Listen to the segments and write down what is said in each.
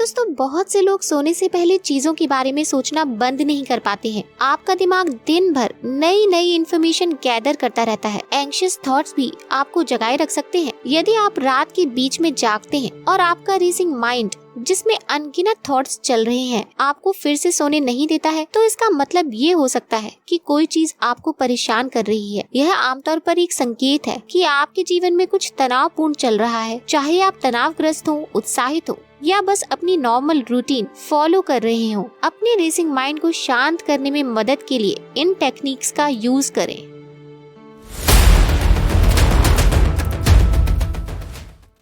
दोस्तों, बहुत से लोग सोने से पहले चीजों के बारे में सोचना बंद नहीं कर पाते हैं। आपका दिमाग दिन भर नई नई इन्फॉर्मेशन गैदर करता रहता है। एंग्शियस थॉट्स भी आपको जगाए रख सकते हैं। यदि आप रात के बीच में जागते हैं और आपका रेसिंग माइंड जिसमें अनगिनत थॉट्स चल रहे हैं आपको फिर से सोने नहीं देता है, तो इसका मतलब ये हो सकता है कि कोई चीज आपको परेशान कर रही है। यह आमतौर पर एक संकेत है कि आपके जीवन में कुछ तनावपूर्ण चल रहा है। चाहे आप तनावग्रस्त हो, उत्साहित हो या बस अपनी नॉर्मल रूटीन फॉलो कर रहे हो, अपने रेसिंग माइंड को शांत करने में मदद के लिए इन टेक्निक्स का यूज करें।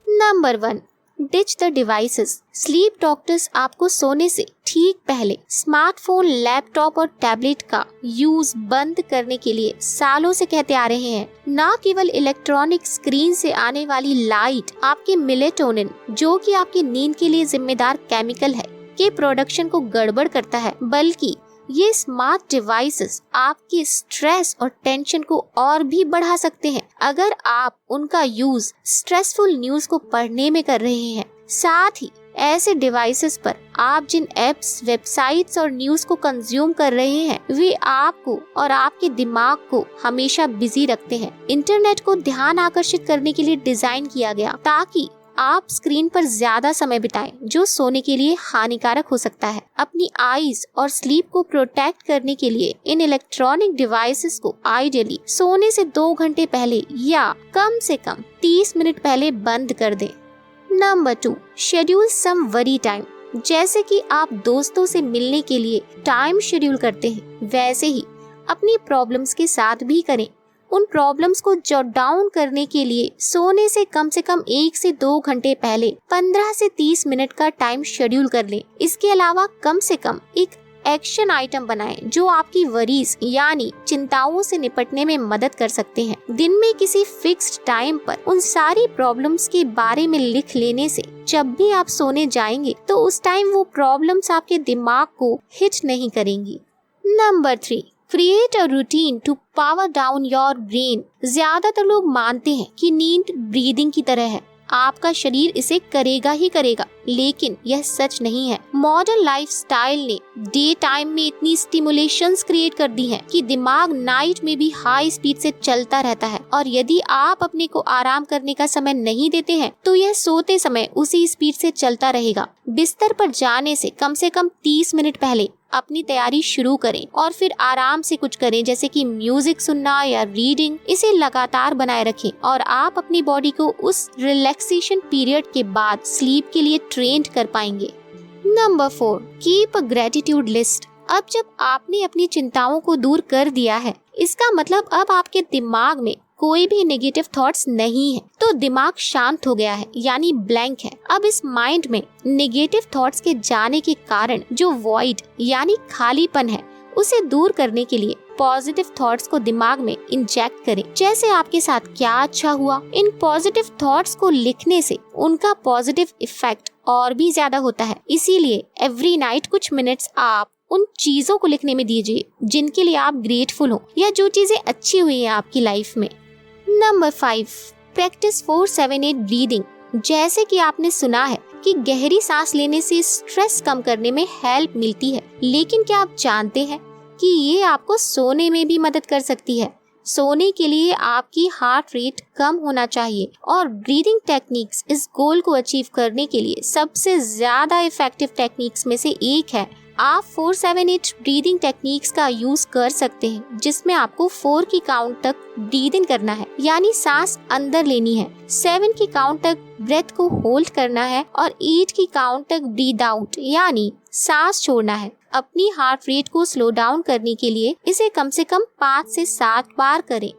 Number 1, ditch the devices. Sleep doctors आपको सोने से ठीक पहले स्मार्टफोन, लैपटॉप और टैबलेट का यूज बंद करने के लिए सालों से कहते आ रहे हैं। न केवल इलेक्ट्रॉनिक स्क्रीन से आने वाली लाइट आपके मेलेटोनिन, जो कि आपकी नींद के लिए जिम्मेदार केमिकल है, के प्रोडक्शन को गड़बड़ करता है, बल्कि ये स्मार्ट डिवाइसेस आपके स्ट्रेस और टेंशन को और भी बढ़ा सकते हैं अगर आप उनका यूज स्ट्रेसफुल न्यूज को पढ़ने में कर रहे हैं। साथ ही ऐसे डिवाइसेस पर आप जिन एप्स, वेबसाइट्स और न्यूज को कंज्यूम कर रहे हैं वे आपको और आपके दिमाग को हमेशा बिजी रखते हैं। इंटरनेट को ध्यान आकर्षित करने के लिए डिजाइन किया गया ताकि आप स्क्रीन पर ज्यादा समय बिताएं, जो सोने के लिए हानिकारक हो सकता है। अपनी आईज और स्लीप को प्रोटेक्ट करने के लिए इन इलेक्ट्रॉनिक डिवाइसेस को आइडियली सोने से 2 घंटे पहले या कम से कम 30 मिनट पहले बंद कर दें। नंबर 2, शेड्यूल सम वरी टाइम। जैसे कि आप दोस्तों से मिलने के लिए टाइम शेड्यूल करते हैं, वैसे ही अपनी प्रॉब्लम्स के साथ भी करें। उन प्रॉब्लम्स को जॉट डाउन करने के लिए सोने से कम 1 से 2 घंटे पहले 15 से 30 मिनट का टाइम शेड्यूल कर लें। इसके अलावा कम से कम एक एक्शन आइटम बनाएं जो आपकी वरीज यानी चिंताओं से निपटने में मदद कर सकते हैं। दिन में किसी फिक्स्ड टाइम पर उन सारी प्रॉब्लम्स के बारे में लिख लेने से जब भी आप सोने जाएंगे तो उस टाइम वो प्रॉब्लम्स आपके दिमाग को हिट नहीं करेंगी। Number 3, create a routine to power down your brain. ज्यादातर लोग मानते हैं कि नींद ब्रीदिंग की तरह है, आपका शरीर इसे करेगा ही करेगा, लेकिन यह सच नहीं है। मॉडर्न लाइफस्टाइल ने डे टाइम में इतनी स्टिमुलेशंस क्रिएट कर दी हैं कि दिमाग नाइट में भी हाई स्पीड से चलता रहता है, और यदि आप अपने को आराम करने का समय नहीं देते हैं तो यह सोते समय उसी स्पीड से चलता रहेगा। बिस्तर पर जाने से कम 30 मिनट पहले अपनी तैयारी शुरू करें और फिर आराम से कुछ करें, जैसे कि म्यूजिक सुनना या रीडिंग। इसे लगातार बनाए रखें और आप अपनी बॉडी को उस रिलैक्सेशन पीरियड के बाद स्लीप के लिए ट्रेंड कर पाएंगे। Number 4, keep a gratitude list. अब जब आपने अपनी चिंताओं को दूर कर दिया है, इसका मतलब अब आपके दिमाग में कोई भी नेगेटिव थॉट्स नहीं है, तो दिमाग शांत हो गया है, यानी ब्लैंक है। अब इस माइंड में नेगेटिव थॉट्स के जाने के कारण जो वॉइड यानी खालीपन है, उसे दूर करने के लिए पॉजिटिव थॉट्स को दिमाग में इंजेक्ट करें। जैसे आपके साथ क्या अच्छा हुआ। इन पॉजिटिव थॉट्स को लिखने से उनका पॉजिटिव इफेक्ट और भी ज्यादा होता है। इसीलिए एवरी नाइट कुछ मिनट्स आप उन चीजों को लिखने में दीजिए जिनके लिए आप ग्रेटफुल हो या जो चीजें अच्छी हुई हैं आपकी लाइफ में। Number 5, practice 4-7-8 breathing. जैसे कि आपने सुना है कि गहरी सांस लेने से स्ट्रेस कम करने में हेल्प मिलती है, लेकिन क्या आप जानते हैं कि ये आपको सोने में भी मदद कर सकती है। सोने के लिए आपकी हार्ट रेट कम होना चाहिए, और ब्रीदिंग टेक्निक्स इस गोल को अचीव करने के लिए सबसे ज्यादा इफेक्टिव टेक्निक्स में से एक है। आप 4-7-8 ब्रीदिंग टेक्निक्स का यूज कर सकते हैं, जिसमें आपको 4 की काउंट तक ब्रीद इन करना है, यानी सांस अंदर लेनी है। 7 की काउंट तक ब्रेथ को होल्ड करना है और 8 की काउंट तक ब्रीद आउट यानी सांस छोड़ना है। अपनी हार्ट रेट को स्लो डाउन करने के लिए इसे कम से कम 5 से 7 बार करें।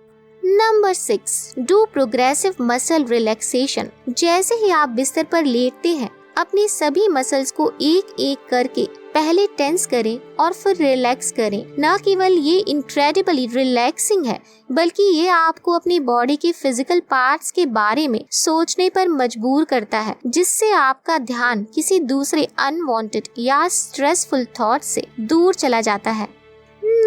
Number 6, do progressive muscle relaxation. जैसे ही आप बिस्तर पर लेटते हैं, अपने सभी मसल्स को एक एक करके पहले टेंस करें और फिर रिलैक्स करें। न केवल ये इनक्रेडिबली रिलैक्सिंग है, बल्कि ये आपको अपनी बॉडी के फिजिकल पार्ट्स के बारे में सोचने पर मजबूर करता है, जिससे आपका ध्यान किसी दूसरे अनवांटेड या स्ट्रेसफुल थॉट से दूर चला जाता है।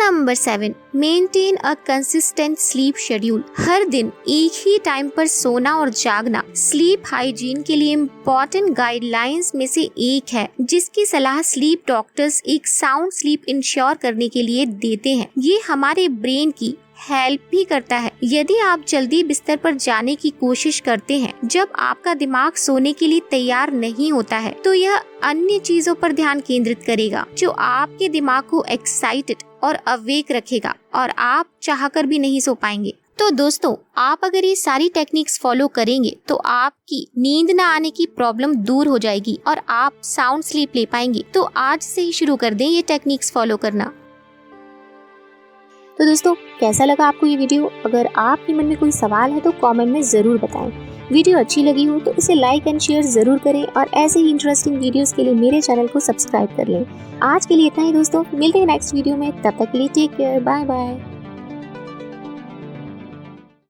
Number 7, maintain a consistent sleep schedule. हर दिन एक ही टाइम पर सोना और जागना स्लीप हाइजीन के लिए इम्पोर्टेंट गाइडलाइंस में से एक है, जिसकी सलाह स्लीप डॉक्टर्स एक साउंड स्लीप इंश्योर करने के लिए देते हैं। ये हमारे ब्रेन की हेल्प भी करता है। यदि आप जल्दी बिस्तर पर जाने की कोशिश करते हैं जब आपका दिमाग सोने के लिए तैयार नहीं होता है, तो यह अन्य चीजों पर ध्यान केंद्रित करेगा जो आपके दिमाग को एक्साइटेड और अवेक रखेगा और आप चाहकर भी नहीं सो पाएंगे। तो दोस्तों, आप अगर ये सारी टेक्निक्स फॉलो करेंगे तो आपकी नींद न आने की प्रॉब्लम दूर हो जाएगी और आप साउंड स्लीप ले पाएंगे। तो आज से ही शुरू कर दें ये टेक्निक्स फॉलो करना। तो दोस्तों, कैसा लगा आपको ये वीडियो? अगर आपके मन में कोई सवाल है तो कमेंट में ज़रूर बताएं। वीडियो अच्छी लगी हो तो इसे लाइक एंड शेयर ज़रूर करें और ऐसे ही इंटरेस्टिंग वीडियोस के लिए मेरे चैनल को सब्सक्राइब कर लें। आज के लिए इतना ही दोस्तों, मिलते हैं नेक्स्ट वीडियो में। तब तक के लिए टेक केयर, बाय बाय।